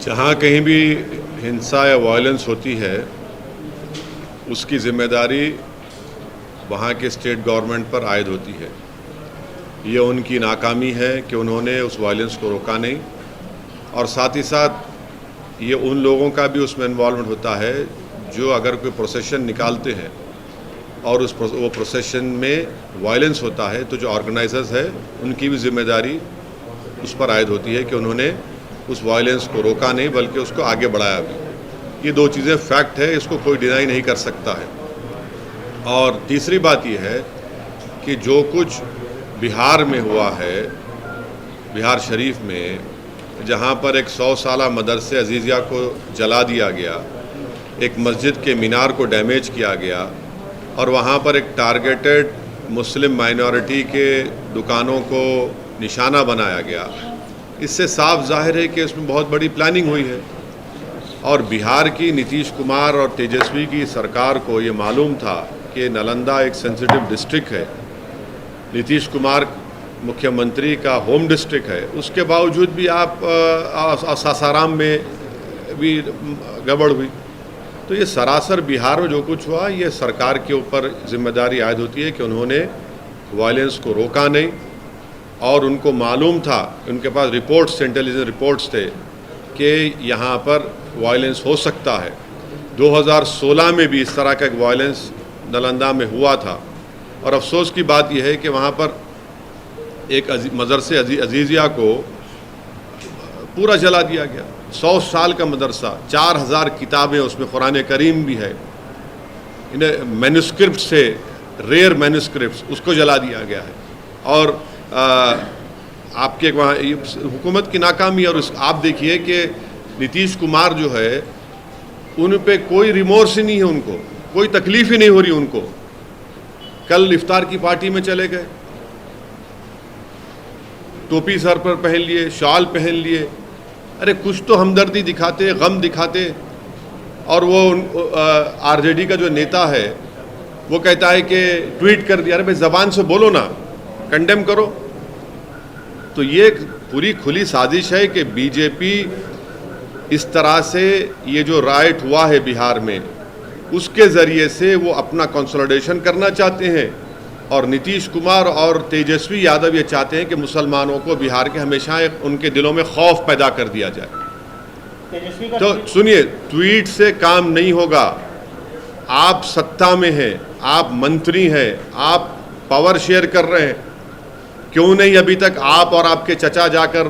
जहाँ कहीं भी हिंसा या वायलेंस होती है उसकी ज़िम्मेदारी वहाँ के स्टेट गवर्नमेंट पर आयद होती है। ये उनकी नाकामी है कि उन्होंने उस वायलेंस को रोका नहीं, और साथ ही साथ ये उन लोगों का भी उसमें इन्वॉल्वमेंट होता है जो अगर कोई प्रोसेशन निकालते हैं और वो प्रोसेशन में वायलेंस होता है तो जो ऑर्गेनाइजर्स है उनकी भी जिम्मेदारी उस पर आयद होती है कि उन्होंने उस वायलेंस को रोका नहीं बल्कि उसको आगे बढ़ाया भी। ये दो चीज़ें फैक्ट है, इसको कोई डिनाई नहीं कर सकता है। और तीसरी बात यह है कि जो कुछ बिहार में हुआ है, बिहार शरीफ में, जहाँ पर एक 100 साला मदरसे अजीज़िया को जला दिया गया, एक मस्जिद के मीनार को डैमेज किया गया और वहाँ पर एक टारगेटेड मुस्लिम माइनॉरिटी के दुकानों को निशाना बनाया गया, इससे साफ जाहिर है कि इसमें बहुत बड़ी प्लानिंग हुई है। और बिहार की नीतीश कुमार और तेजस्वी की सरकार को ये मालूम था कि नालंदा एक सेंसिटिव डिस्ट्रिक्ट है, नीतीश कुमार मुख्यमंत्री का होम डिस्ट्रिक्ट है, उसके बावजूद भी आप सासाराम में भी गड़बड़ हुई। तो ये सरासर बिहार में जो कुछ हुआ ये सरकार के ऊपर जिम्मेदारी आयद होती है कि उन्होंने वायलेंस को रोका नहीं, और उनको मालूम था, उनके पास रिपोर्ट्स, इंटेलिजेंस रिपोर्ट्स थे कि यहाँ पर वायलेंस हो सकता है। 2016 में भी इस तरह का एक वायलेंस नालंदा में हुआ था, और अफसोस की बात यह है कि वहाँ पर एक मदरसे अजीज़िया को पूरा जला दिया गया। 100 साल का मदरसा, 4000 किताबें, उसमें कुरान करीम भी है, इन्हें मैन्युस्क्रिप्ट से, रेयर मैन्युस्क्रिप्ट, उसको जला दिया गया है। और आपके वहाँ हुकूमत की नाकामी। और आप देखिए कि नीतीश कुमार जो है उन पे कोई रिमोर्स ही नहीं है, उनको कोई तकलीफ ही नहीं हो रही उनको। कल इफ्तार की पार्टी में चले गए, टोपी सर पर पहन लिए, शॉल पहन लिए, अरे कुछ तो हमदर्दी दिखाते, गम दिखाते। और वो आरजेडी का जो नेता है वो कहता है कि ट्वीट कर दिया। अरे भाई ज़बान से बोलो ना, कंडेम करो। तो ये पूरी खुली साजिश है कि बीजेपी इस तरह से ये जो राइट हुआ है बिहार में, उसके ज़रिए से वो अपना कंसोलिडेशन करना चाहते हैं। और नीतीश कुमार और तेजस्वी यादव ये चाहते हैं कि मुसलमानों को बिहार के हमेशा उनके दिलों में खौफ पैदा कर दिया जाए। तो सुनिए, ट्वीट से काम नहीं होगा। आप सत्ता में हैं, आप मंत्री हैं, आप पावर शेयर कर रहे हैं, क्यों नहीं अभी तक आप और आपके चचा जाकर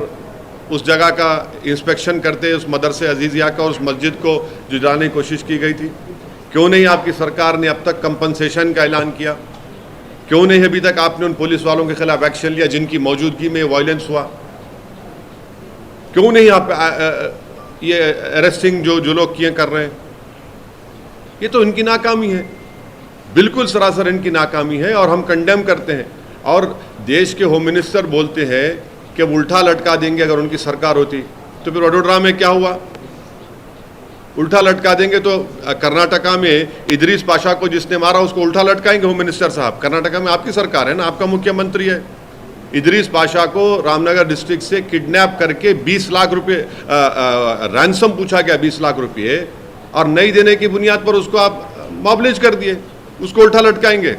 उस जगह का इंस्पेक्शन करते, उस मदरसे अजीज़िया का, उस मस्जिद को जुटाने की कोशिश की गई थी? क्यों नहीं आपकी सरकार ने अब तक कंपनसेशन का ऐलान किया? क्यों नहीं अभी तक आपने उन पुलिस वालों के खिलाफ एक्शन लिया जिनकी मौजूदगी में वायलेंस हुआ? क्यों नहीं आप ये अरेस्टिंग जो लोग किए कर रहे हैं? ये तो इनकी नाकामी है, बिल्कुल सरासर इनकी नाकामी है, और हम कंडेम करते हैं। और देश के होम मिनिस्टर बोलते हैं कि उल्टा लटका देंगे अगर उनकी सरकार होती। तो फिर वडोदरा में क्या हुआ? उल्टा लटका देंगे तो कर्नाटका में इदरीस पाशा को जिसने मारा उसको उल्टा लटकाएंगे होम मिनिस्टर साहब। कर्नाटका में आपकी सरकार है ना, आपका मुख्यमंत्री है। इदरीस पाशा को रामनगर डिस्ट्रिक्ट से किडनैप करके 20 लाख रुपये रैंसम पूछा गया, 20 लाख रुपये, और नहीं देने की बुनियाद पर उसको आप मॉबलिज कर दिए, उसको उल्टा लटकाएंगे।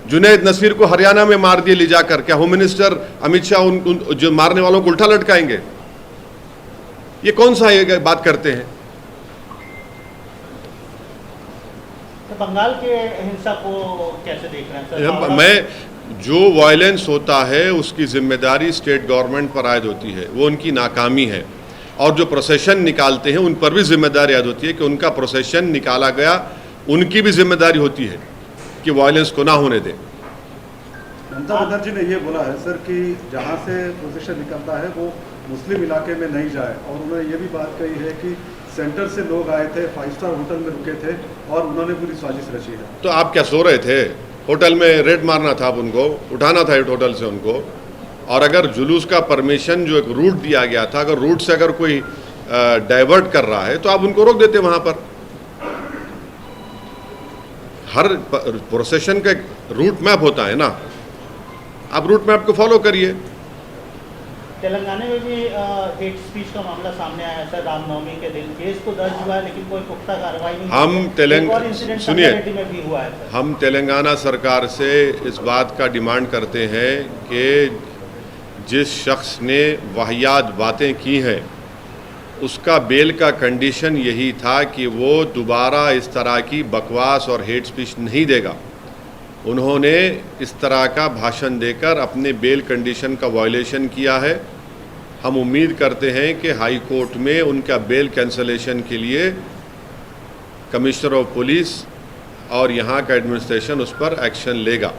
जुनैद नसीर को हरियाणा में मार दिए ले जाकर, क्या होम मिनिस्टर अमित शाह उन जो मारने वालों को उल्टा लटकाएंगे? ये कौन सा ये बात करते हैं? तो बंगाल के हिंसा को कैसे देख रहे हैं सर? मैं जो वायलेंस होता है उसकी जिम्मेदारी स्टेट गवर्नमेंट पर आयद होती है, वो उनकी नाकामी है। और जो प्रोसेशन निकालते हैं उन पर भी जिम्मेदारी आयद होती है कि उनका प्रोसेशन निकाला गया, उनकी भी जिम्मेदारी होती है कि वायलेंस को ना होने दें। ममता बनर्जी ने ये बोला है सर कि जहाँ से प्रोसेशन निकलता है वो मुस्लिम इलाके में नहीं जाए, और उन्होंने ये भी बात कही है कि सेंटर से लोग आए थे, 5 स्टार होटल में रुके थे और उन्होंने पूरी साजिश रची है। तो आप क्या सो रहे थे? होटल में रेड मारना था, आप उनको उठाना था होटल से उनको। और अगर जुलूस का परमिशन जो एक रूट दिया गया था, अगर रूट से अगर कोई डाइवर्ट कर रहा है तो आप उनको रोक देते वहाँ पर। हर प्रोसेशन का एक रूट मैप होता है ना, आप रूट मैप को फॉलो करिए। तेलंगाना में भी हेट स्पीच का मामला सामने आया सर, रामनवमी के दिन केस तो दर्ज हुआ है लेकिन कोई पुख्ता कार्रवाई नहीं हम सुनिए में भी हुआ है सर। हम तेलंगाना सरकार से इस बात का डिमांड करते हैं कि जिस शख्स ने वाहियात बातें की हैं उसका बेल का कंडीशन यही था कि वो दोबारा इस तरह की बकवास और हेट स्पीच नहीं देगा। उन्होंने इस तरह का भाषण देकर अपने बेल कंडीशन का वायलेशन किया है। हम उम्मीद करते हैं कि हाई कोर्ट में उनका बेल कैंसलेशन के लिए कमिश्नर ऑफ पुलिस और यहाँ का एडमिनिस्ट्रेशन उस पर एक्शन लेगा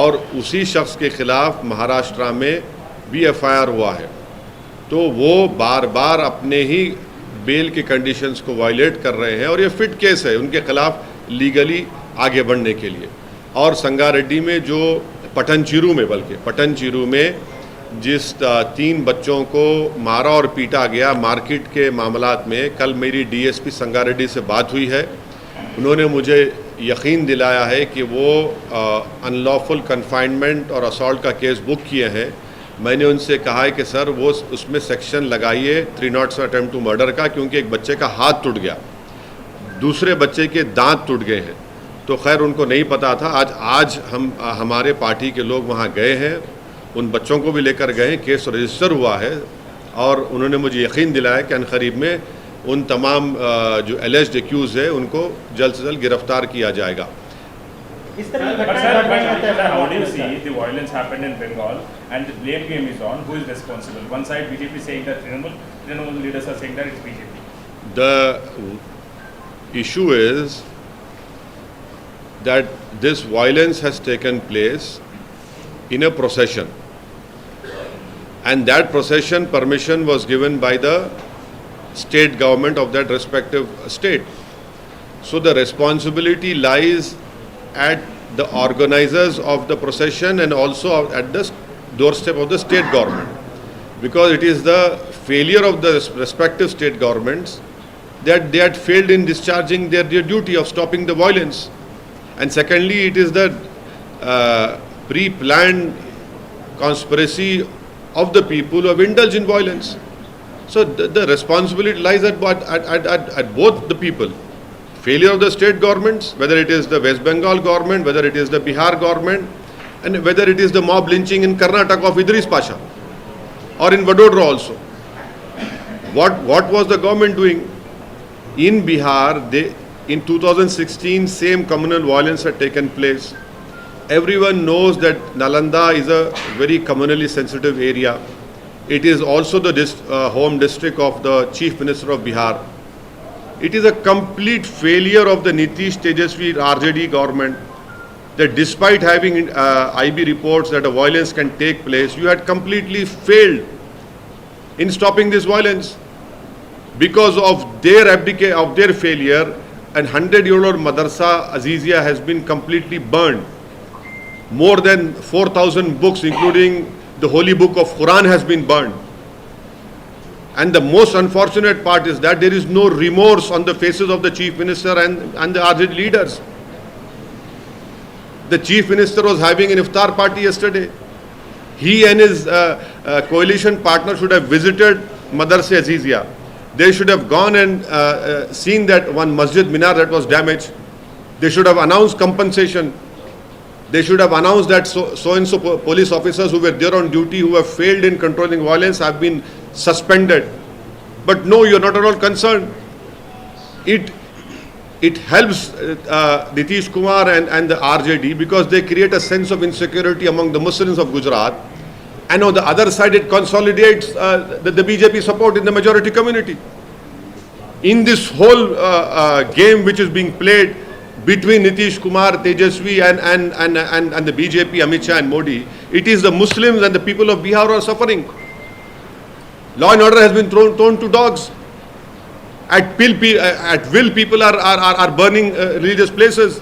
और उसी शख्स के ख़िलाफ़ महाराष्ट्र में भी एफआईआर हुआ है। तो वो बार बार अपने ही बेल के कंडीशंस को वायलेट कर रहे हैं और ये फिट केस है उनके ख़िलाफ़ लीगली आगे बढ़ने के लिए। और संगारेड्डी में जो पटनचेरू में जिस 3 बच्चों को मारा और पीटा गया मार्केट के मामलात में, कल मेरी डीएसपी संगारेड्डी से बात हुई है। उन्होंने मुझे यकीन दिलाया है कि वो अनलॉफुल कन्फाइनमेंट और असॉल्ट का केस बुक किए हैं। मैंने उनसे कहा है कि सर वो उसमें सेक्शन लगाइए 307 अटेम्प्ट टू मर्डर का, क्योंकि एक बच्चे का हाथ टूट गया, दूसरे बच्चे के दांत टूट गए हैं। तो खैर उनको नहीं पता था। आज हमारे पार्टी के लोग वहाँ गए हैं, उन बच्चों को भी लेकर गए हैं, केस रजिस्टर हुआ है और उन्होंने मुझे यकीन दिलाया कि अनकरीब में उन तमाम जो एलिज्ड एक्यूज है उनको जल्द से जल्द गिरफ्तार किया जाएगा। इस तरह की But घटनाएं sir, बढ़ जाती हैं। how do you see the violence happened in Bengal and the blame game is on? Who is responsible? One side BJP saying that Trinamool leaders are saying that it's BJP. The issue is that this violence has taken place in a procession, and that procession permission was given by the state government of that respective state. So the responsibility lies at the organizers of the procession and also at the doorstep of the state government, because it is the failure of the respective state governments that they had failed in discharging their duty of stopping the violence. And secondly, it is the pre-planned conspiracy of the people who have indulged in violence. So the responsibility lies at both the people. Failure of the state governments, whether it is the West Bengal government, whether it is the Bihar government, and whether it is the mob lynching in Karnataka of Idris Pasha, or in Vadodara also. What was the government doing? In Bihar, in 2016, same communal violence had taken place. Everyone knows that Nalanda is a very communally sensitive area. It is also the home district of the Chief Minister of Bihar. It is a complete failure of the Nitish Tejasvi RJD government that despite having IB reports that a violence can take place, you had completely failed in stopping this violence. Because of their failure, and 100-year-old Madrasa Azizia has been completely burned. More than 4,000 books, including the holy book of Quran, has been burned. And the most unfortunate part is that there is no remorse on the faces of the Chief Minister and the RJD leaders. The Chief Minister was having an iftar party yesterday. He and his coalition partner should have visited Madrasa Azizia. They should have gone and seen that one masjid minar that was damaged. They should have announced compensation. They should have announced that so-and-so police officers who were there on duty, who have failed in controlling violence, have been suspended. But no, you're not at all concerned. It helps Nitish Kumar and the RJD because they create a sense of insecurity among the Muslims of Gujarat. And on the other side, it consolidates the BJP support in the majority community. In this whole game which is being played between Nitish Kumar, Tejasvi and the BJP, Amit Shah and Modi, it is the Muslims and the people of Bihar who are suffering. Law and order has been thrown to dogs. At will, people are burning religious places.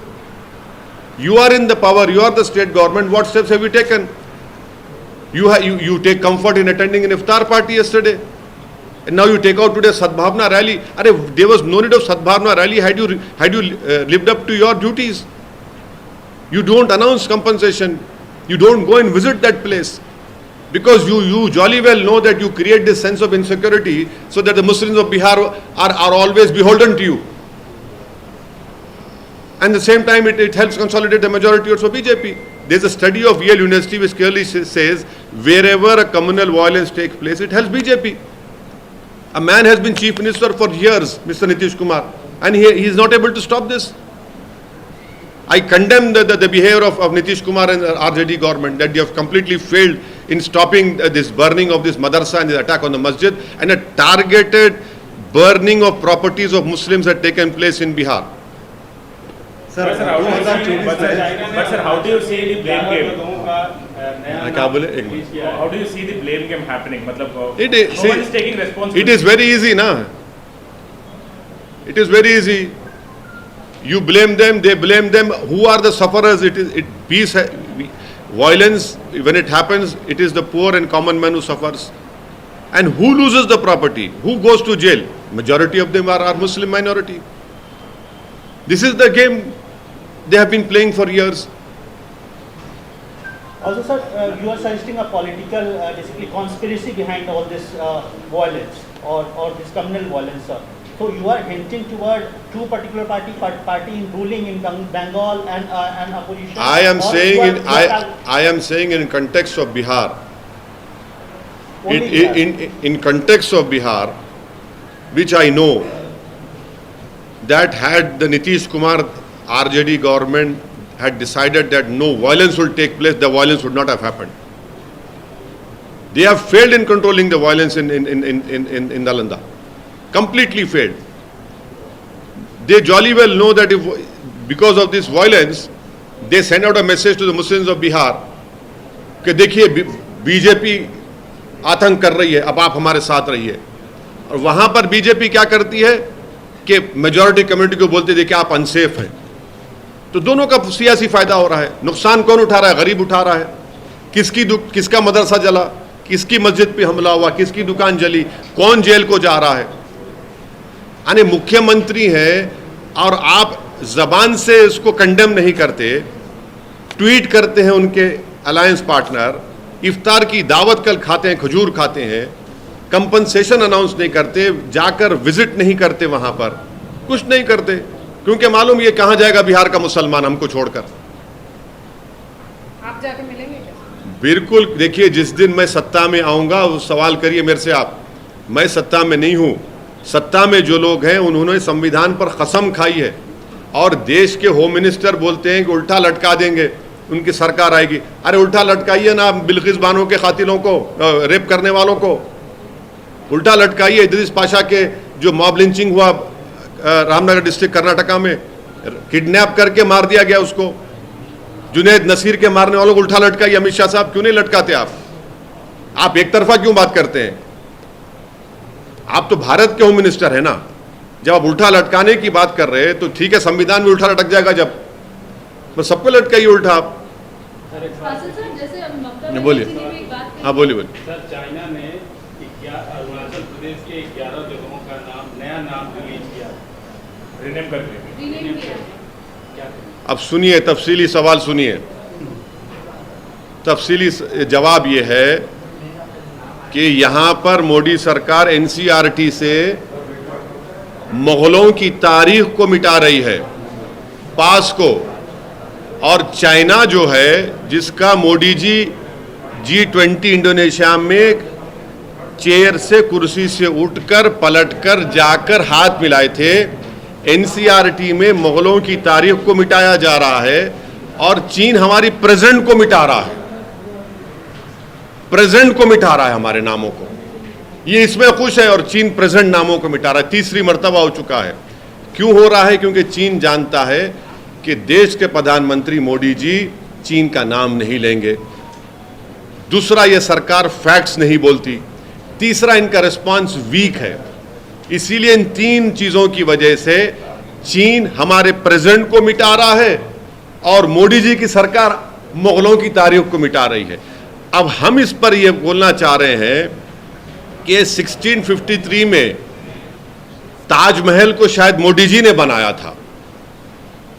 You are in the power, you are the state government. What steps have you taken? You take comfort in attending an iftar party yesterday, and now you take out today Sadbhavna rally. There was no need of Sadbhavna rally had you lived up to your duties. You don't announce compensation. You don't go and visit that place. Because you jolly well know that you create this sense of insecurity so that the Muslims of Bihar are always beholden to you. And at the same time, it helps consolidate the majority also BJP. There's a study of Yale University which clearly says wherever a communal violence takes place, it helps BJP. A man has been chief minister for years, Mr. Nitish Kumar, and he is not able to stop this. I condemn the behavior of Nitish Kumar and the RJD government, that they have completely failed in stopping this burning of this madrasa and the attack on the masjid, and a targeted burning of properties of Muslims had taken place in Bihar. Sir how do you see the blame game? क्या बोले एक minute. How do you see the blame game happening? मतलब It is, no one is taking responsibility. it is very easy, na. It is very easy. You blame them, they blame them. Who are the sufferers? Peace, violence, when it happens, it is the poor and common man who suffers. And who loses the property? Who goes to jail? Majority of them are Muslim minority. This is the game they have been playing for years. Also, sir, you are suggesting a political, basically conspiracy behind all this violence or this communal violence, sir. So you are hinting toward two particular party in ruling in Bengal and opposition. I am saying in context of Bihar. In context of Bihar, which I know, that had the Nitish Kumar RJD government had decided that no violence will take place, the violence would not have happened. They have failed in controlling the violence in Nalanda. Completely failed. They jolly well know that if because of this violence, they send out a message to the Muslims of Bihar कि देखिए BJP आतंक कर रही है, अब आप हमारे साथ रहिए. और वहां पर बीजेपी क्या करती है कि मेजॉरिटी कम्युनिटी को बोलते देखिए आप अनसेफ हैं. तो दोनों का सियासी फायदा हो रहा है. नुकसान कौन उठा रहा है? गरीब उठा रहा है. किसका मदरसा जला, किसकी मस्जिद पे हमला हुआ, किसकी दुकान जली, कौन जेल को जा रहा है. यानी मुख्यमंत्री हैं और आप जबान से इसको कंडेम नहीं करते, ट्वीट करते हैं उनके अलायंस पार्टनर, इफ्तार की दावत कल खाते हैं, खजूर खाते हैं, कंपनसेशन अनाउंस नहीं करते, जाकर विजिट नहीं करते, वहां पर कुछ नहीं करते, क्योंकि मालूम ये कहां जाएगा बिहार का मुसलमान हमको छोड़कर. आप जाके मिलेंगे? बिल्कुल. देखिए, जिस दिन मैं सत्ता में आऊंगा वो सवाल करिए मेरे से आप. मैं सत्ता में नहीं हूं. सत्ता में जो लोग हैं उन्होंने संविधान पर कसम खाई है और देश के होम मिनिस्टर बोलते हैं कि उल्टा लटका देंगे, उनकी सरकार आएगी. अरे उल्टा लटकाइए ना बिल्किस बानो के कातिलों को, रेप करने वालों को उल्टा लटकाइए. इद्रिस पाशा के जो मॉब लिंचिंग हुआ रामनगर डिस्ट्रिक्ट कर्नाटका में, किडनैप करके मार दिया गया उसको. जुनैद नसीर के मारने वालों को उल्टा लटकाइए. अमित शाह साहब क्यों नहीं लटकाते आप एक तरफा क्यों बात करते हैं? आप तो भारत के होम मिनिस्टर है ना. जब आप उल्टा लटकाने की बात कर रहे हैं तो ठीक है, संविधान में उल्टा लटक जाएगा जब, तो सबको लटकाइए उल्टा आप. बोलिए. हाँ बोलिए. सर, चाइना ने अरुणाचल प्रदेश के 11 जगहों का नया नाम रिलीज किया, रिनेम कर दिया. अब सुनिए, तफसीली सवाल सुनिए. तफसीली जवाब ये है कि यहां पर मोदी सरकार एनसीईआरटी से मुगलों की तारीख को मिटा रही है, पास को. और चाइना जो है, जिसका मोदी जी G20 इंडोनेशिया में चेयर से, कुर्सी से उठकर पलटकर जाकर हाथ मिलाए थे, एनसीईआरटी में मुगलों की तारीख को मिटाया जा रहा है. और चीन हमारी प्रेजेंट को मिटा रहा है, प्रेजेंट को मिटा रहा है, हमारे नामों को. ये इसमें खुश है और चीन प्रेजेंट नामों को मिटा रहा है. तीसरी मर्तबा हो चुका है. क्यों हो रहा है? क्योंकि चीन जानता है कि देश के प्रधानमंत्री मोदी जी चीन का नाम नहीं लेंगे. दूसरा, ये सरकार फैक्ट्स नहीं बोलती. तीसरा, इनका रिस्पांस वीक है. इसीलिए इन तीन चीजों की वजह से चीन हमारे प्रेजेंट को मिटा रहा है और मोदी जी की सरकार मुगलों की तारीख को मिटा रही है. अब हम इस पर यह बोलना चाह रहे हैं कि 1653 में ताजमहल को शायद मोदी जी ने बनाया था.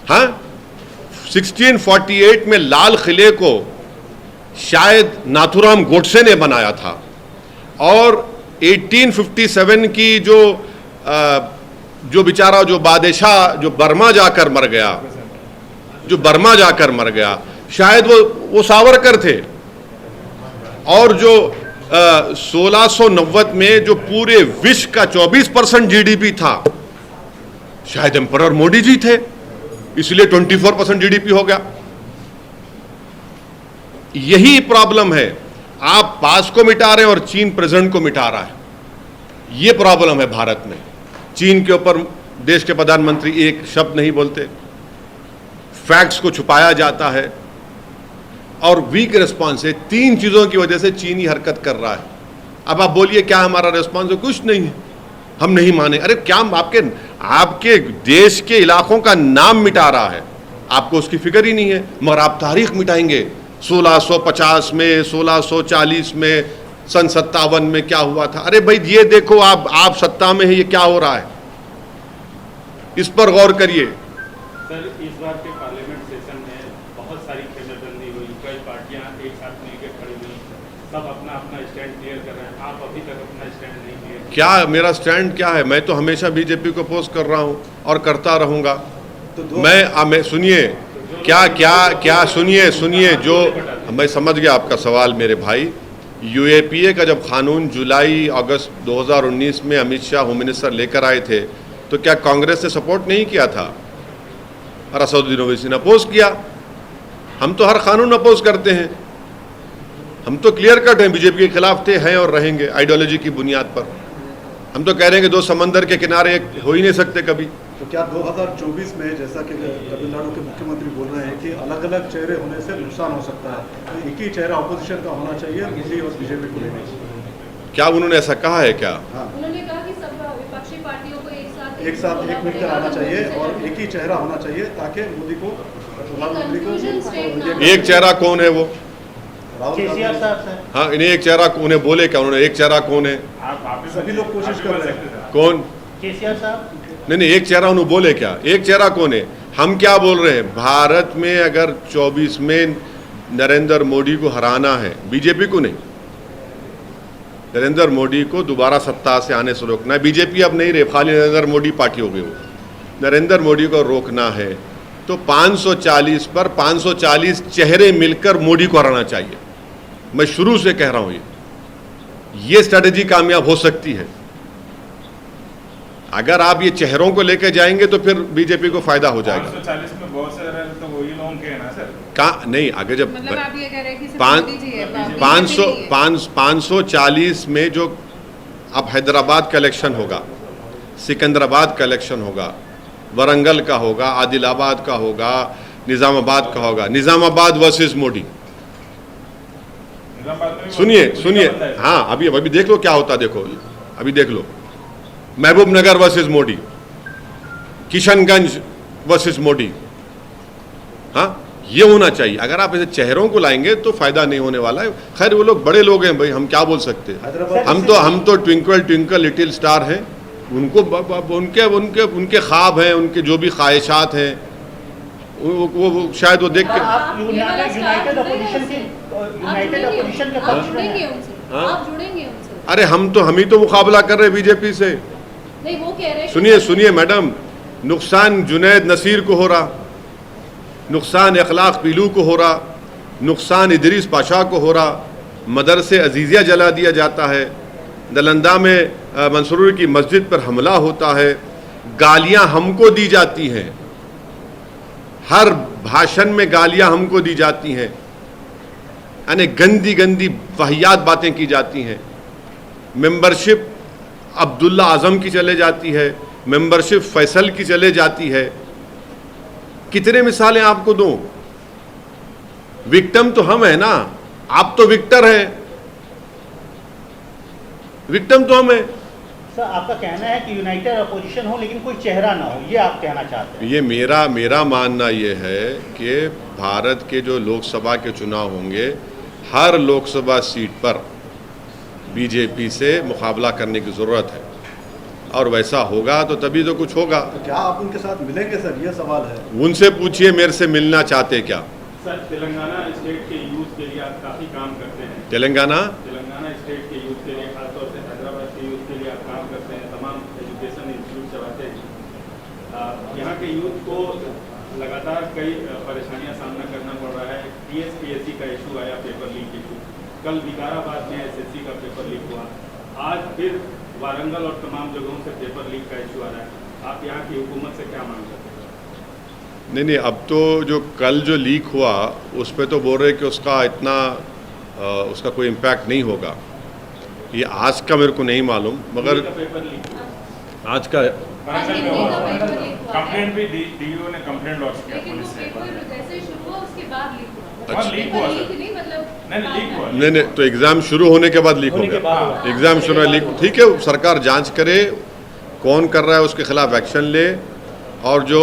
हाँ, 1648 में लाल किले को शायद नाथुराम गोडसे ने बनाया था। और 1857 की जो बेचारा जो बादशाह जो बर्मा जाकर मर गया, शायद वो सावरकर थे। और जो 1690 में जो पूरे विश्व का 24% जीडीपी था, शायद एम्परर मोदी जी थे, इसलिए 24% जीडीपी हो गया। यही प्रॉब्लम है, आप पास्ट को मिटा रहे हैं और चीन प्रेजेंट को मिटा रहा है। ये प्रॉब्लम है भारत में। चीन के ऊपर देश के प्रधानमंत्री एक शब्द नहीं बोलते, फैक्ट्स को छुपाया जाता है और वीक रिस्पॉन्स है। 3 चीजों की वजह से चीनी हरकत कर रहा है। अब आप बोलिए क्या हमारा रिस्पॉन्स है? कुछ नहीं है, हम नहीं माने। अरे क्या आपके देश के इलाकों का नाम मिटा रहा है, आपको उसकी फिक्र ही नहीं है, मगर आप तारीख मिटाएंगे। 1650 में, 1640 में, सन 57 में क्या हुआ था। अरे भाई ये देखो, आप सत्ता में है, ये क्या हो रहा है, इस पर गौर करिए। सर, इस बार के पार्लियामेंट सेशन में बहुत सारी खींचातानी हुई, कई पार्टियां एक साथ मिलकर खड़ी हुई, सब अपना अपना स्टैंड क्लियर कर रहे हैं। आप अभी तक अपना स्टैंड नहीं क्लियर। क्या मेरा स्टैंड क्या है? मैं तो हमेशा बीजेपी को अपोज कर रहा हूं और करता रहूंगा। मैं सुनिए क्या सुनिए जो मैं समझ गया आपका सवाल मेरे भाई। यूएपीए का जब कानून जुलाई अगस्त 2019 में अमित शाह होम मिनिस्टर लेकर आए थे, तो क्या कांग्रेस ने सपोर्ट नहीं किया था? और असदुद्दीन ओवैसी ने अपोज किया। हम तो हर कानून अपोज करते हैं, हम तो क्लियर कट हैं, बीजेपी के खिलाफ थे, हैं और रहेंगे आइडियोलॉजी की बुनियाद पर। हम तो कह रहे हैं कि 2 समंदर के किनारे एक हो ही नहीं सकते कभी। तो क्या 2024 में, जैसा कि तमिलनाडु के मुख्यमंत्री बोल रहे हैं कि अलग अलग चेहरे होने से नुकसान हो सकता है, तो एक ही चेहरा अपोजिशन का होना चाहिए, मोदी और बीजेपी को लेने? क्या उन्होंने ऐसा कहा है क्या? हाँ, उन्होंने कहा कि सब विपक्षी पार्टियों को एक साथ एक मिलकर आना चाहिए और एक ही चेहरा होना चाहिए, ताकि मोदी को, प्रधानमंत्री को। एक चेहरा कौन है वो? केसीआर साहब सर। हाँ, इन्हें एक चेहरा उन्हें बोले क्या उन्होंने? एक चेहरा कौन है? सभी लोग कोशिश कर रहे हैं। कौन? केसीआर साहब। नहीं, एक चेहरा उन्होंने बोले क्या? एक चेहरा कौन है? हम क्या बोल रहे हैं? भारत में अगर 24 में नरेंद्र मोदी को हराना है, बीजेपी को नहीं, नरेंद्र मोदी को दोबारा सत्ता से आने से रोकना है। बीजेपी अब नहीं रहे, खाली नरेंद्र मोदी पार्टी हो गई वो। नरेंद्र मोदी को रोकना है तो 540 पर 540 चेहरे मिलकर मोदी को हराना चाहिए। मैं शुरू से कह रहा हूं ये स्ट्रेटेजी कामयाब हो सकती है। अगर आप ये चेहरों को लेकर जाएंगे तो फिर बीजेपी को फायदा हो जाएगा। 540 में बहुत सारे तो वही लोग के हैं ना सर। नहीं, आगे जब मतलब आप ये कह रहे हैं कि सिर्फ 540 में जो अब हैदराबाद का इलेक्शन होगा, सिकंदराबाद का इलेक्शन होगा, वरंगल का होगा, आदिलाबाद का होगा, निजामाबाद का होगा, निजामाबाद वर्सेस मोदी। सुनिए, हाँ, अभी देख लो क्या होता है। देखो अभी देख लो, महबूब नगर वर्सेस मोदी, किशनगंज वर्सेस मोदी। हाँ, ये होना चाहिए। अगर आप ऐसे चेहरों को लाएंगे तो फायदा नहीं होने वाला है। खैर वो लोग बड़े लोग हैं भाई, हम क्या बोल सकते हैं। हम तो ट्विंकल ट्विंकल लिटिल स्टार हैं। उनको उनके ख्वाब हैं, उनके जो भी ख्वाहिशात हैं, वो शायद वो देख के। आप यूनाइटेड अपोजिशन के पक्ष में हैं। आप जुड़ेंगे उनसे? अरे हम ही तो मुकाबला कर रहे हैं बीजेपी से। नहीं, वो कह रहे हैं। सुनिए मैडम, नुकसान जुनैद नसीर को हो रहा, नुकसान अखलाक पीलू को हो रहा, नुकसान इदरीस पाशा को हो रहा, मदरसे अजीज़िया जला दिया जाता है, नालंदा में मंसूर की मस्जिद पर हमला होता है, गालियां हमको दी जाती हैं, हर भाषण में गालियां हमको दी जाती हैं, यानी गंदी गंदी वाहियात बातें की जाती हैं। मेंबरशिप अब्दुल्ला आजम की चले जाती है, मेंबरशिप फैसल की चले जाती है। कितने मिसालें आपको दूं? विक्टिम तो हम है ना, आप तो विक्टर हैं, विक्टिम तो हम है। सर, आपका कहना है कि यूनाइटेड अपोजिशन हो लेकिन कोई चेहरा ना हो, ये आप कहना चाहते हैं? ये मेरा मानना ये है कि भारत के जो लोकसभा के चुनाव होंगे, हर लोकसभा सीट पर बीजेपी से मुकाबला करने की ज़रूरत है, और वैसा होगा तो तभी तो कुछ होगा। तो क्या आप उनके साथ मिलेंगे सर, ये सवाल है। उनसे पूछिए मेरे से मिलना चाहते क्या। सर, तेलंगाना स्टेट के यूथ के लिए आप काफ़ी काम करते हैं। तेलंगाना स्टेट के यूथ के लिए, खासतौर से हैदराबाद के यूथ के लिए आप काम करते हैं, तमाम एजुकेशन इंस्टीट्यूट चलाते हैं। यहाँ के यूथ को लगातार कई परेशानियां सामना करना पड़ रहा है। TSPSC का इशू आया, पेपर लीक इशू, कल विकाराबाद में SSC का पेपर लीक हुआ, आज फिर वारंगल और तमाम जगहों से पेपर लीक का इशू आ रहा है। आप यहाँ की हुकूमत से क्या मांग करते हैं? नहीं, अब तो जो कल जो लीक हुआ उस पर तो बोल रहे कि उसका इतना उसका कोई इम्पैक्ट नहीं होगा। ये आज का मेरे को नहीं मालूम, मगर पेपर लीक आज का वारंगल में हुआ, कंप्लेंट भी DO ने कंप्लेंट लॉन्च किया लेकिन पुलिस वो से। पेपर जैसे शुरू हुआ उसके बाद लीक हुआ। अच्छा। लीक हुआ लीक सर। नहीं, मतलब नहीं, लीक हुआ। नहीं, तो एग्ज़ाम शुरू होने के बाद लीक हो होने के बाद गया। हुआ। एग्ज़ाम शुरू है लीक, ठीक है, सरकार जांच करे, कौन कर रहा है उसके खिलाफ एक्शन ले। और जो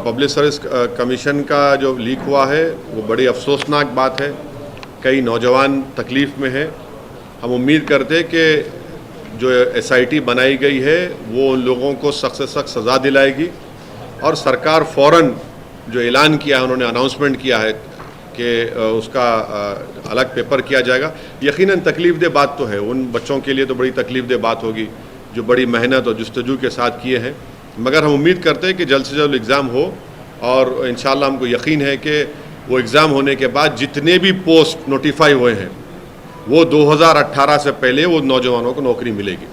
पब्लिक सर्विस कमीशन का जो लीक हुआ है वो बड़ी अफसोसनाक बात है। कई नौजवान तकलीफ़ में है। हम उम्मीद करते हैं कि जो SIT बनाई गई है वो उन लोगों को सख्त से सख्त सज़ा दिलाएगी। और सरकार फ़ौरन जो ऐलान किया है, उन्होंने अनाउंसमेंट किया है कि उसका अलग पेपर किया जाएगा। यकीनन तकलीफ़ दे बात तो है, उन बच्चों के लिए तो बड़ी तकलीफ़ दे बात होगी जो बड़ी मेहनत और जुस्तजू के साथ किए हैं। मगर हम उम्मीद करते हैं कि जल्द से जल्द एग्ज़ाम हो, और इंशाल्लाह हमको यकीन है कि वो एग्ज़ाम होने के बाद जितने भी पोस्ट नोटिफाई हुए हैं वो 2018 से पहले वो नौजवानों को नौकरी मिलेगी।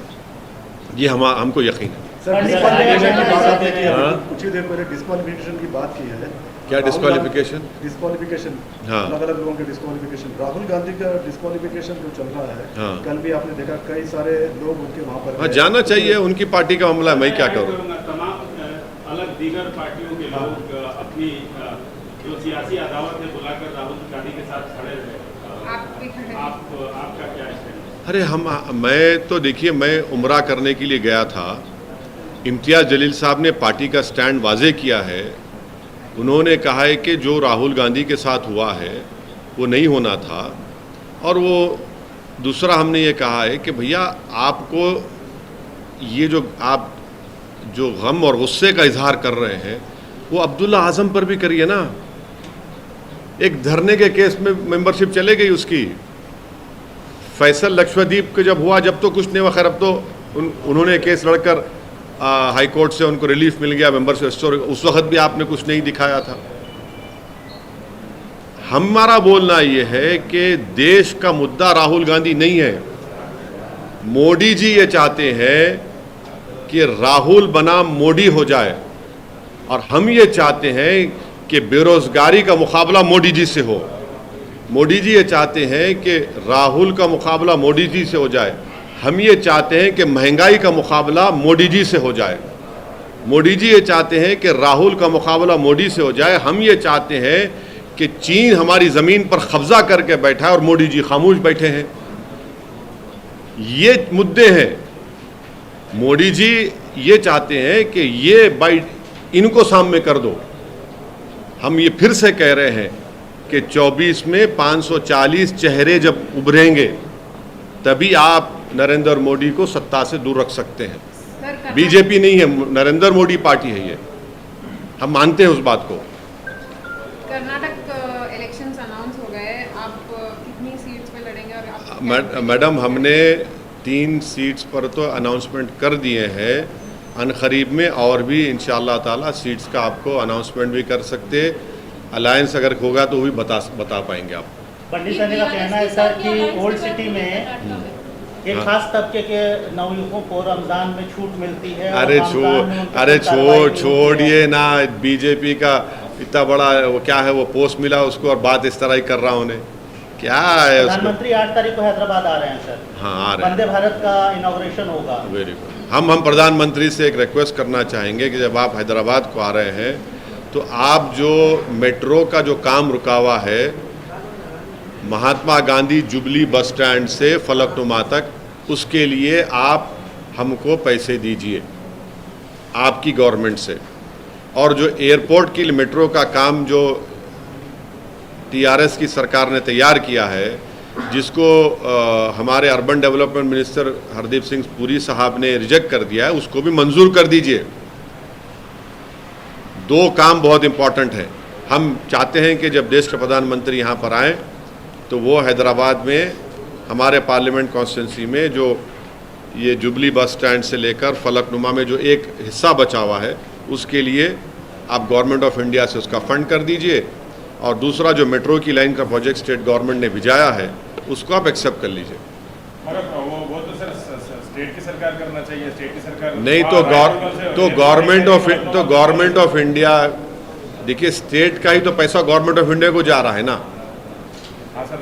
ये हमको यकीन है। सर, डिस्क्वालिफिकेशन की बात आपने की है, कुछ ही देर पहले डिस्क्वालिफिकेशन की बात की है। क्या डिस्क्वालिफिकेशन? डिस्क्वालिफिकेशन, हाँ। अलग अलग लोगों के डिस्क्वालिफिकेशन। राहुल गांधी का डिस्क्वालिफिकेशन जो चल रहा है, हाँ। कल भी आपने देखा कई सारे लोग उनके वहाँ पर हाँ, जाना चाहिए, उनकी पार्टी का मामला है, मैं क्या करूँ। तमाम अलग दीगर पार्टियों के लोग अपनी जो सियासी अदावत है बुलाकर राहुल गांधी के साथ खड़े रहे। आपका क्या स्टैंड है? अरे मैं तो देखिए, मैं उम्रा करने के लिए गया था। इम्तियाज़ जलील साहब ने पार्टी का स्टैंड वाजे किया है। उन्होंने कहा है कि जो राहुल गांधी के साथ हुआ है वो नहीं होना था। और वो दूसरा हमने ये कहा है कि भैया आपको ये जो आप जो गम और गुस्से का इजहार कर रहे हैं वो अब्दुल्ला आज़म पर भी करिए ना। एक धरने के केस में मेंबरशिप चले गई उसकी। फैसल लक्षद्वीप के जब हुआ, जब तो कुछ नहीं हुआ, खैर अब तो उन्होंने केस लड़कर हाई कोर्ट से उनको रिलीफ मिल गया मेंबरशिप। उस वक्त भी आपने कुछ नहीं दिखाया था। हमारा बोलना ये है कि देश का मुद्दा राहुल गांधी नहीं है। मोदी जी ये चाहते हैं कि राहुल बनाम मोदी हो जाए, और हम ये चाहते हैं कि बेरोजगारी का मुकाबला मोदी जी से हो। मोदी जी ये चाहते हैं कि राहुल का मुकाबला मोदी जी से हो जाए। हम ये चाहते हैं कि महंगाई का मुकाबला मोदी जी से हो जाए। मोदी जी ये चाहते हैं कि राहुल का मुकाबला मोदी से हो जाए। हम ये चाहते हैं कि चीन हमारी ज़मीन पर कब्जा करके बैठा है और मोदी जी खामोश बैठे हैं। ये मुद्दे हैं। मोदी जी ये चाहते हैं कि ये बाइट इनको सामने कर दो। हम ये फिर से कह रहे हैं कि 24 में 540 चेहरे जब उभरेंगे तभी आप नरेंद्र मोदी को सत्ता से दूर रख सकते हैं। बीजेपी नहीं है, नरेंद्र मोदी पार्टी है ये। हम मानते हैं उस बात को। कर्नाटक इलेक्शंस अनाउंस हो गए, आप कितनी सीट्स पे लड़ेंगे? और मैडम, हमने 3 सीट्स पर तो अनाउंसमेंट कर दिए हैं। अनकरीब में और भी इंशाअल्लाह ताला सीट्स का आपको अनाउंसमेंट भी कर सकते। अलायंस अगर होगा तो वो भी बता पाएंगे आप। पंडित सर का कहना है सर कि ओल्ड सिटी में एक खास तबके के नवयुवकों को रमजान में छूट मिलती है। अरे छोड़िए ना, बीजेपी का इतना बड़ा वो क्या है, वो पोस्ट मिला उसको और बात इस तरह ही कर रहा उन्हें, क्या है उसको। प्रधानमंत्री 8 तारीख को हैदराबाद आ रहे हैं सर। हाँ, आ रहे हैं। वंदे भारत का इनॉग्रेशन होगा। Very good. हम प्रधानमंत्री से एक रिक्वेस्ट करना चाहेंगे कि जब आप हैदराबाद को आ रहे हैं तो आप जो मेट्रो का जो काम रुका हुआ है Mahatma Gandhi jubilee bus stand से फलकनुमा तक, उसके लिए आप हमको पैसे दीजिए आपकी गवर्नमेंट से। और जो एयरपोर्ट के लिए मेट्रो का काम जो TRS की सरकार ने तैयार किया है, जिसको हमारे urban development minister Hardeep Singh Puri साहब ने रिजेक्ट कर दिया है, उसको भी मंजूर कर दीजिए। 2 काम बहुत इंपॉर्टेंट है। हम चाहते हैं कि जब देश के प्रधानमंत्री यहाँ पर आएँ तो वो हैदराबाद में हमारे पार्लियामेंट कॉन्स्टिट्यूंसी में जो ये जुबली बस स्टैंड से लेकर फलकनुमा में जो एक हिस्सा बचा हुआ है उसके लिए आप गवर्नमेंट ऑफ इंडिया से उसका फंड कर दीजिए, और दूसरा जो मेट्रो की लाइन का प्रोजेक्ट स्टेट गवर्नमेंट ने भिजाया है उसको आप एक्सेप्ट कर लीजिए। मगर वो तो सर स्टेट की सरकार करना चाहिए, स्टेट की सरकार नहीं तो गवर्नमेंट ऑफ इंडिया, देखिए स्टेट का ही तो पैसा गवर्नमेंट ऑफ इंडिया को जा रहा है ना।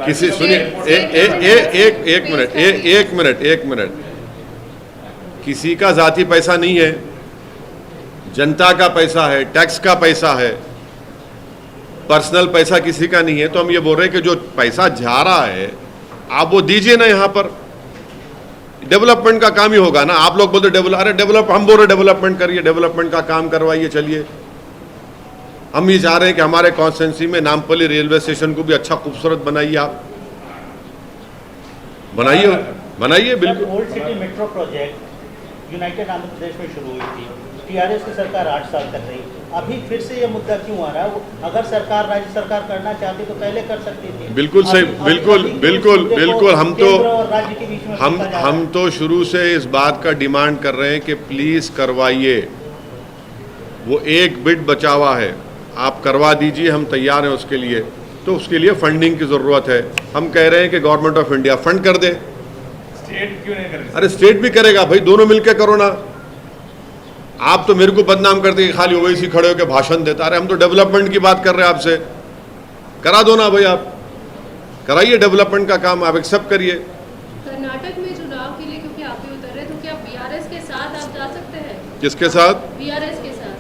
किसी सुनिए एक मिनट, किसी का जाती पैसा नहीं है, जनता का पैसा है, टैक्स का पैसा है, पर्सनल पैसा किसी का नहीं है। तो हम ये बोल रहे हैं कि जो पैसा जा रहा है आप वो दीजिए ना, यहाँ पर डेवलपमेंट का काम ही होगा ना। आप लोग बोलते डेवलप, हम बोल रहे डेवलपमेंट करिए, डेवलपमेंट का काम करवाइए, चलिए। हम ये चाह रहे हैं कि हमारे कॉन्स्टिट्यूंसी में नामपल्ली रेलवे स्टेशन को भी अच्छा खूबसूरत बनाइए, आप बनाइए बिल्कुल। Old city metro project united Andhra Pradesh में शुरू हुई थी, टीआरएस की सरकार 8 साल कर रही, अभी फिर से ये मुद्दा क्यों आ रहा है? अगर सरकार, राज्य सरकार करना चाहती तो पहले कर सकती थी। बिल्कुल सही, बिल्कुल। हम तो शुरू से इस बात का डिमांड कर रहे हैं कि प्लीज करवाइए, वो एक बिट बचा हुआ है, आप करवा दीजिए, हम तैयार हैं उसके लिए। तो उसके लिए फंडिंग की ज़रूरत है। हम कह रहे हैं कि गवर्नमेंट ऑफ इंडिया फंड कर दे। स्टेट क्यों नहीं कर रही? अरे स्टेट भी करेगा भाई, दोनों मिलकर करो ना। आप तो मेरे को बदनाम करते कि खाली ओवैसी खड़े होकर भाषण देता। अरे हम तो डेवलपमेंट की बात कर रहे हैं आपसे, करा दो ना भाई, आप कराइए डेवलपमेंट का काम, आप एक्सेप्ट करिए। कर्नाटक में चुनाव के लिए क्योंकि आप भी उतर रहे, तो क्या बीआरएस के साथ आप जा सकते हैं? किसके साथ? बीआरएस के साथ।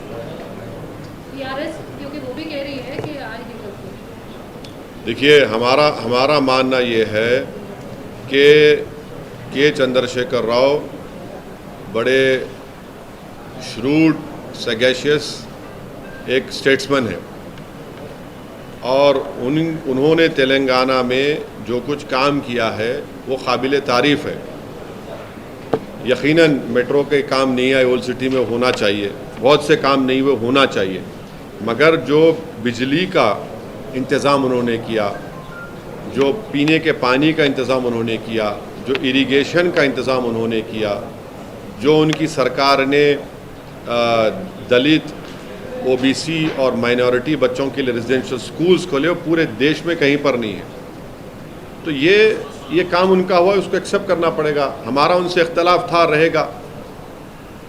बीआरएस क्योंकि वो भी कह रही है कि आएगी। देखिए हमारा मानना ये है कि के चंद्रशेखर राव बड़े श्रूड, सैगेशियस एक स्टेट्समैन है, और उन्होंने तेलंगाना में जो कुछ काम किया है वो काबिल तारीफ़ है। यकीनन मेट्रो के काम नहीं आए, ओल्ड सिटी में होना चाहिए, बहुत से काम नहीं हुए, होना चाहिए, मगर जो बिजली का इंतज़ाम उन्होंने किया, जो पीने के पानी का इंतज़ाम उन्होंने किया, जो इरिगेशन का इंतज़ाम उन्होंने किया, जो उनकी सरकार ने दलित, ओबीसी और माइनॉरिटी बच्चों के लिए रेजिडेंशियल स्कूल्स खोले, वो पूरे देश में कहीं पर नहीं है। तो ये काम उनका हुआ, उसको एक्सेप्ट करना पड़ेगा। हमारा उनसे इख्तलाफ था, रहेगा,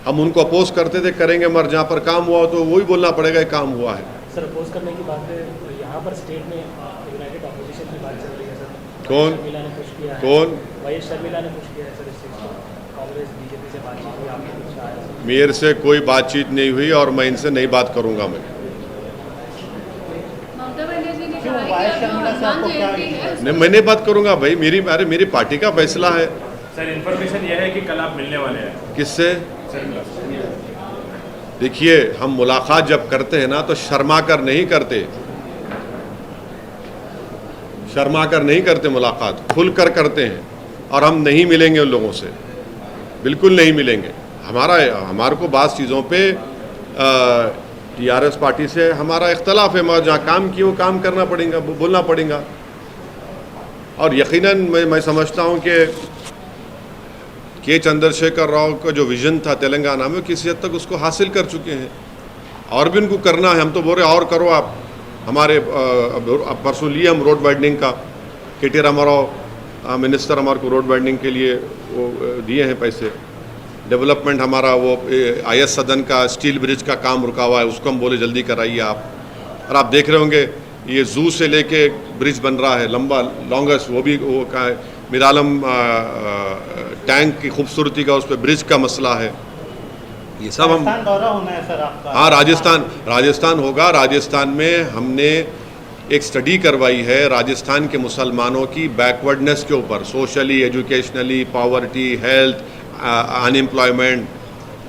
हम उनको अपोज करते थे, करेंगे, मगर जहाँ पर काम हुआ तो वही बोलना पड़ेगा काम हुआ है। सर अपोज करने की बात है, यहाँ पर स्टेट में यूनाइटेड ऑपोजिशन की बात चल रही है सर। कौन? शर्मिला ने पुश किया है। कौन? वाईएस शर्मिला ने पुश किया है सर इस चीज़ को। कांग्रेस बीजेपी से बातचीत हुई, आपने कुछ कहा है? मेरे से कोई बातचीत नहीं हुई और मैं इनसे नहीं बात करूँगा। मैं मैं नहीं बात करूँगा भाई, मेरी पार्टी का फैसला है। सर इन्फॉर्मेशन यह है कि कल आप मिलने वाले हैं। किससे? देखिए हम मुलाकात जब करते हैं ना तो शर्मा कर नहीं करते मुलाकात, खुल कर करते हैं, और हम नहीं मिलेंगे उन लोगों से, बिल्कुल नहीं मिलेंगे। हमारे को बात चीज़ों पे टीआरएस पार्टी से हमारा इख्तलाफ है, मगर जहाँ काम किए वो काम करना पड़ेगा, बोलना पड़ेगा। और यकीनन मैं समझता हूँ कि के चंद्रशेखर राव का जो विज़न था तेलंगाना में, किसी हद तक उसको हासिल कर चुके हैं, और भी उनको करना है। हम तो बोल रहे और करो आप। हमारे परसों लिए हम रोड वाइडनिंग का, के.टी. रामाराव मिनिस्टर हमारे को रोड वाइडनिंग के लिए वो दिए हैं पैसे। डेवलपमेंट हमारा वो IS सदन का स्टील ब्रिज का काम रुका हुआ है, उसको हम बोले जल्दी कराइए आप। और आप देख रहे होंगे ये जू से लेके ब्रिज बन रहा है लंबा, लॉन्गेस्ट, वो भी वो का मिरालम टैंक की खूबसूरती का, उस पर ब्रिज का मसला है। ये सब हम दौरा होना है सर आपका? हाँ, राजस्थान होगा। राजस्थान में हमने एक स्टडी करवाई है राजस्थान के मुसलमानों की बैकवर्डनेस के ऊपर, socially, educationally, poverty, health, unemployment,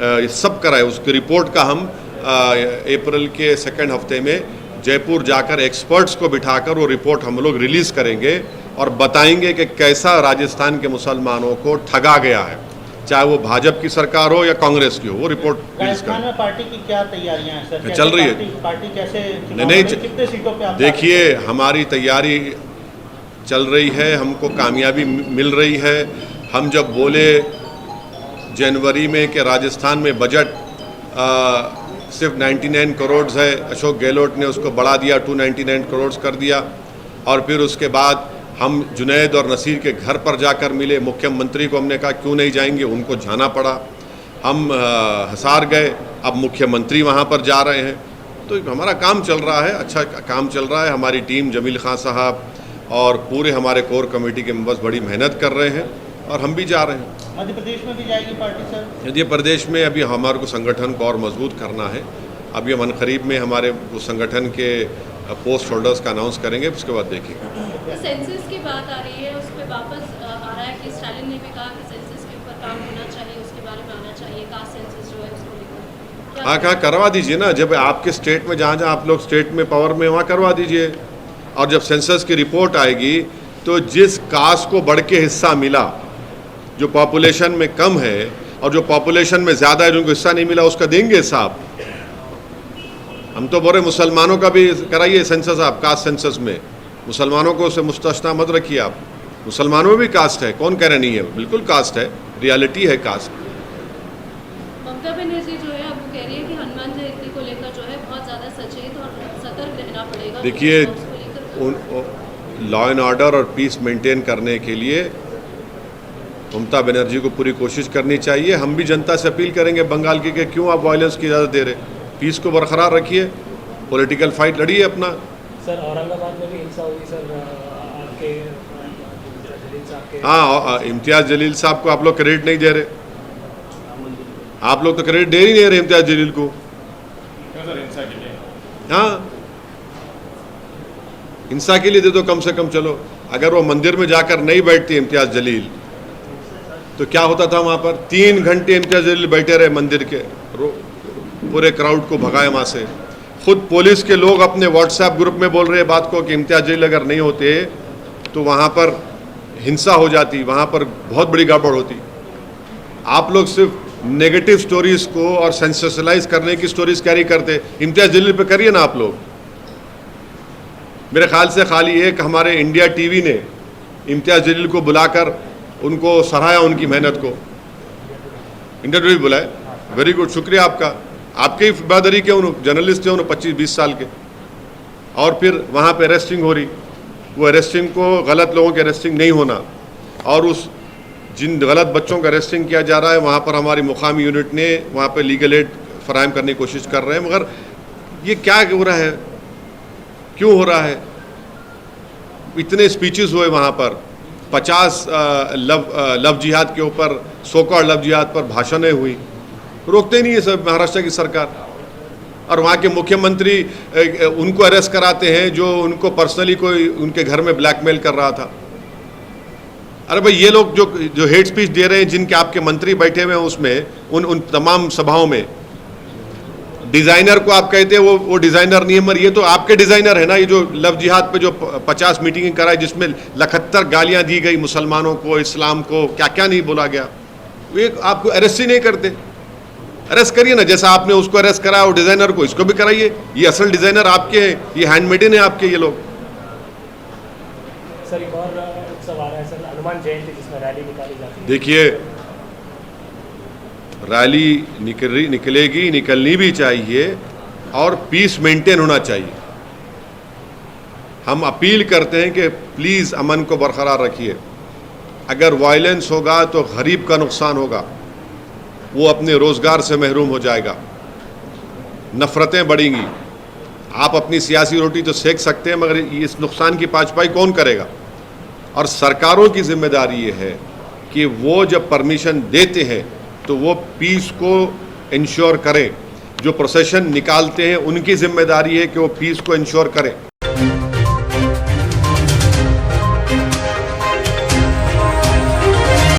ये सब कराए। उसकी रिपोर्ट का हम अप्रैल के 2nd हफ्ते में जयपुर जाकर एक्सपर्ट्स को बिठाकर वो रिपोर्ट हम लोग रिलीज़ करेंगे और बताएंगे कि कैसा राजस्थान के मुसलमानों को ठगा गया है, चाहे वो भाजपा की सरकार हो या कांग्रेस की हो, वो रिपोर्ट रिलीज राजस्थान कर। में पार्टी की क्या तैयारियां हैं सर? कैसे चल रही है। पार्टी कैसे नहीं, चुनाव में कितने सीटों पे आप देखिए हमारी तैयारी चल रही है, हमको कामयाबी मिल रही है। हम जब बोले जनवरी में कि राजस्थान में बजट सिर्फ 99 करोड़ है, अशोक गहलोत ने उसको बढ़ा दिया, 299 करोड़ कर दिया। और फिर उसके बाद हम जुनैद और नसीर के घर पर जाकर मिले, मुख्यमंत्री को हमने कहा क्यों नहीं जाएंगे, उनको जाना पड़ा। हम हिसार गए, अब मुख्यमंत्री वहाँ पर जा रहे हैं। तो हमारा काम चल रहा है, अच्छा काम चल रहा है। हमारी टीम जमील खान साहब और पूरे हमारे कोर कमेटी के मेंबर्स बड़ी मेहनत कर रहे हैं और हम भी जा रहे हैं। मध्य प्रदेश में भी जाएगी पार्टी सर? मध्य प्रदेश में अभी हमारे को संगठन को और मजबूत करना है। अभी हम अनकरीब में हमारे उस संगठन के पोस्ट होल्डर्स का अनाउंस करेंगे, उसके बाद देखेंगे। सेंसस की बात आ रही है, उस पर वापस आ रहा है कि स्टालिन ने भी कहा कि सेंसस के ऊपर काम होना चाहिए, उसके बारे में आना चाहिए, कास्ट सेंसस जो है उसको लेकर। हाँ, कहाँ करवा दीजिए ना, जब आपके स्टेट में जहाँ जहाँ आप लोग स्टेट में पावर में वहाँ करवा दीजिए। और जब सेंसस की रिपोर्ट आएगी तो जिस कास्ट को बढ़ के हिस्सा मिला, जो पॉपुलेशन में कम है और जो पॉपुलेशन में ज़्यादा है जिनको हिस्सा नहीं मिला, उसका देंगे हिसाब। हम तो बोल रहे मुसलमानों का भी कराइए सेंसस, आप कास्ट सेंसस में मुसलमानों को उसे मुस्तस्ना मत रखिए। आप मुसलमानों में भी कास्ट है, कौन कह रहे नहीं है, बिल्कुल कास्ट है, रियलिटी है कास्ट। ममता बनर्जी जो है अब वो कह रही है कि हनुमान जयंती को लेकर जो है बहुत ज़्यादा सचेत और सतर्क रहना पड़ेगा। देखिए, लॉ एंड ऑर्डर और पीस मेंटेन करने के लिए ममता बनर्जी को पूरी कोशिश करनी चाहिए। हम भी जनता से अपील करेंगे बंगाल की कि क्यों आप वायलेंस की इजाज़त दे रहे, पीस को बरकरार रखिए, पॉलिटिकल फाइट लड़िए अपना। सर औरंगाबाद में भी हिंसा हुई सर, आपके जलील साहब के। हाँ, इम्तियाज़ जलील साहब को आप लोग क्रेडिट नहीं दे रहे, आप लोग तो क्रेडिट दे ही नहीं रहे इम्तियाज़ जलील को। क्यों सर, हिंसा के लिए? हाँ, हिंसा के लिए दे दो कम से कम। चलो, अगर वो मंदिर में जाकर नहीं बैठती इम्तियाज़ जलील तो क्या होता था वहाँ पर? 3 घंटे इम्तियाज़ जलील बैठे रहे मंदिर के, पूरे क्राउड को भगाए वहाँ से। खुद पुलिस के लोग अपने व्हाट्सएप ग्रुप में बोल रहे हैं बात को कि इम्तियाज़ जलील अगर नहीं होते तो वहाँ पर हिंसा हो जाती, वहाँ पर बहुत बड़ी गड़बड़ होती। आप लोग सिर्फ नेगेटिव स्टोरीज़ को और सेंसेशनलाइज करने की स्टोरीज कैरी करते। इम्तियाज़ जलील पे करिए ना आप लोग। मेरे ख्याल से खाली एक हमारे इंडिया टीवी ने इम्तियाज़ जलील को बुलाकर उनको सराहा, उनकी मेहनत को। इंडिया टीवी बुलाए, वेरी गुड, शुक्रिया आपका। आपके ही बहादुरी के उन जर्नलिस्ट थे, उन 25-20 साल के। और फिर वहाँ पे अरेस्टिंग हो रही, वो अरेस्टिंग को, गलत लोगों की अरेस्टिंग नहीं होना, और उस जिन गलत बच्चों का अरेस्टिंग किया जा रहा है वहाँ पर हमारी मुकामी यूनिट ने वहाँ पर लीगल एड फराहम करने की कोशिश कर रहे हैं। मगर ये क्या हो रहा है, क्यों हो रहा है? इतने स्पीचेस हुए वहाँ पर, 50 लव जिहाद के ऊपर, सोकॉल लव जिहाद पर भाषणें हुई, रोकते नहीं है सब महाराष्ट्र की सरकार। और वहाँ के मुख्यमंत्री उनको अरेस्ट कराते हैं जो उनको पर्सनली कोई उनके घर में ब्लैकमेल कर रहा था। अरे भाई, ये लोग जो हेट स्पीच दे रहे हैं, जिनके आपके मंत्री बैठे हुए हैं उसमें, उन तमाम सभाओं में, डिज़ाइनर को आप कहते हैं वो डिज़ाइनर नहीं है, मगर ये तो आपके डिज़ाइनर है ना। ये जो लव जिहाद पे जो 50 मीटिंग कराई जिसमें 71 गालियां दी गई मुसलमानों को, इस्लाम को, क्या क्या नहीं बोला गया, वे आपको अरेस्ट ही नहीं करते। अरेस्ट करिए ना, जैसा आपने उसको अरेस्ट करा और डिज़ाइनर को, इसको भी कराइए। ये असल डिज़ाइनर आपके हैं, ये हैंडमेडन है आपके ये लोग। सर एक और उत्सव आ रहा है सर, हनुमान जयंती, जिसमें रैली निकाली जाती है। देखिए, रैली निकलेगी, निकलनी भी चाहिए, और पीस मेंटेन होना चाहिए। हम अपील करते हैं कि प्लीज़ अमन को बरकरार रखिए। अगर वायलेंस होगा तो गरीब का नुकसान होगा, वो अपने रोज़गार से महरूम हो जाएगा, नफ़रतें बढ़ेंगी। आप अपनी सियासी रोटी तो सेक सकते हैं, मगर इस नुकसान की पाँचपाई कौन करेगा? और सरकारों की जिम्मेदारी ये है कि वो जब परमिशन देते हैं तो वो पीस को इंश्योर करें। जो प्रोसेशन निकालते हैं उनकी जिम्मेदारी है कि वो पीस को इंश्योर करें।